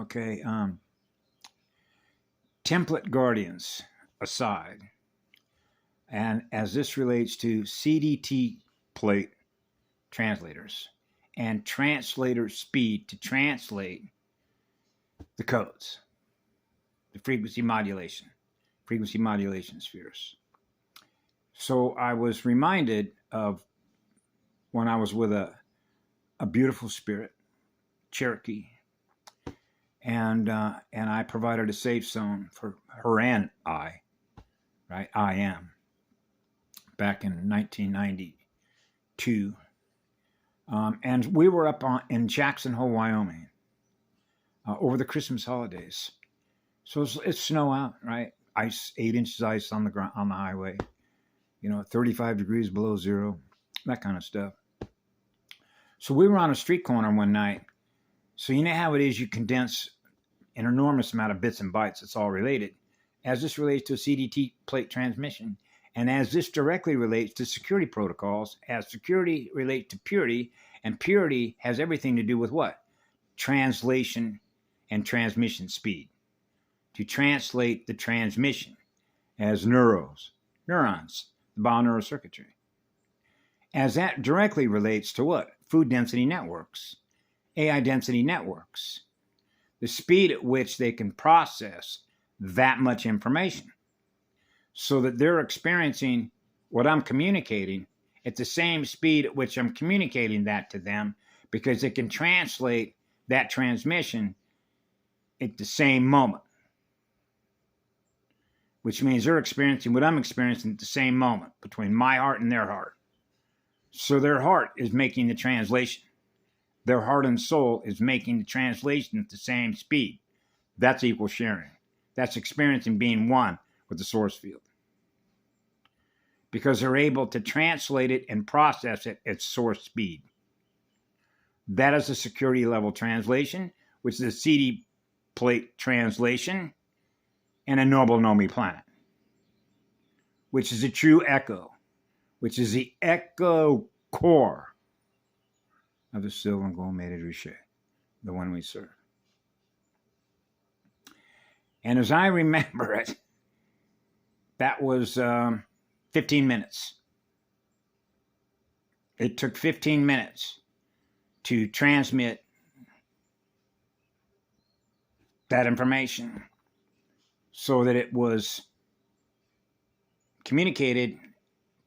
Okay. Template guardians aside, and as this relates to CDT plate translators and translator speed to translate the codes, the frequency modulation spheres. So I was reminded of when I was with a beautiful spirit, Cherokee, and I provided a safe zone for her and I, right? I am back in 1992, and we were up in Jackson Hole, Wyoming, over the Christmas holidays. So it's snow out, right? Ice, 8 inches ice on the ground, on the highway. 35 degrees below zero, that kind of stuff. So we were on a street corner one night. So you know how it is, you condense an enormous amount of bits and bytes. It's all related. As this relates to a CDT plate transmission, and as this directly relates to security protocols, as security relates to purity, and purity has everything to do with what? Translation and transmission speed. To translate the transmission as neurons, the bioneuroцircuitry. As that directly relates to what? Food density networks, AI density networks, the speed at which they can process that much information so that they're experiencing what I'm communicating at the same speed at which I'm communicating that to them, because they can translate that transmission at the same moment, which means they're experiencing what I'm experiencing at the same moment between my heart and their heart. So their heart is making the translation. Their heart and soul is making the translation at the same speed. That's equal sharing. That's experiencing being one with the source field. Because they're able to translate it and process it at source speed. That is a security level translation, which is a CD plate translation, and a noble Nomi planet, which is a true echo, which is the Echo Core of the silver and gold mated Riche, the one we serve. And as I remember it, that was 15 minutes. It took 15 minutes to transmit that information so that it was communicated,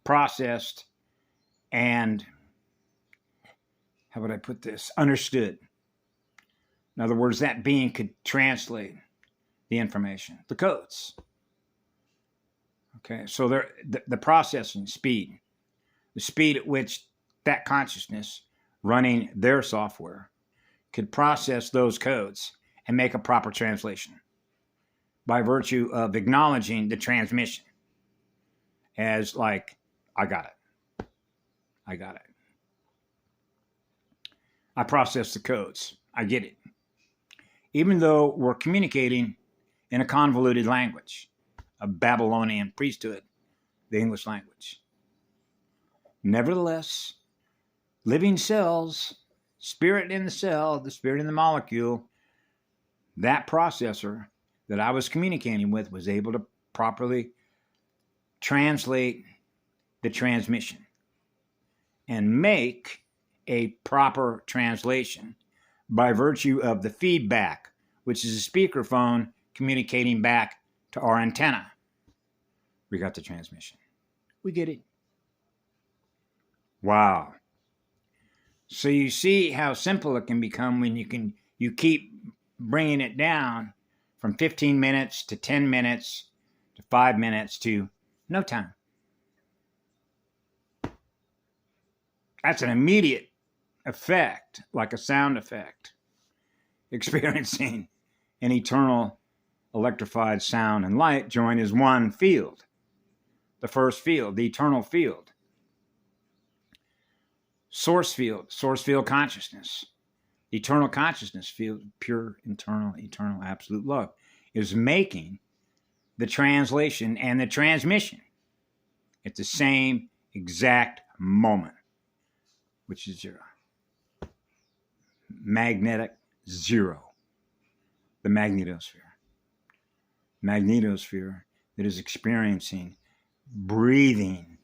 processed, and, how would I put this, understood. In other words, that being could translate the information, the codes. Okay, so the processing speed, the speed at which that consciousness running their software could process those codes and make a proper translation by virtue of acknowledging the transmission as like, I got it. I process the codes. I get it. Even though we're communicating in a convoluted language, a Babylonian priesthood, the English language. Nevertheless, living cells, spirit in the cell, the spirit in the molecule, that processor that I was communicating with was able to properly translate the transmission and make a proper translation by virtue of the feedback, which is a speakerphone communicating back to our antenna. We got the transmission. We get it. Wow. So you see how simple it can become when you keep bringing it down from 15 minutes to 10 minutes to 5 minutes to no time. That's an immediate effect, like a sound effect, experiencing an eternal electrified sound and light join as one field. The first field, the eternal field. Source field consciousness. Eternal consciousness field, pure, eternal, absolute love, is making the translation and the transmission at the same exact moment, which is zero. Magnetic zero. the magnetosphere. Magnetosphere that is experiencing, breathing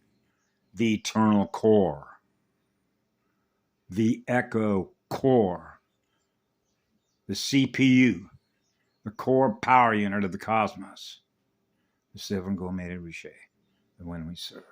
the eternal core, the Echo Core, the CPU, the core power unit of the cosmos, the seven gourmet riche, the one we serve.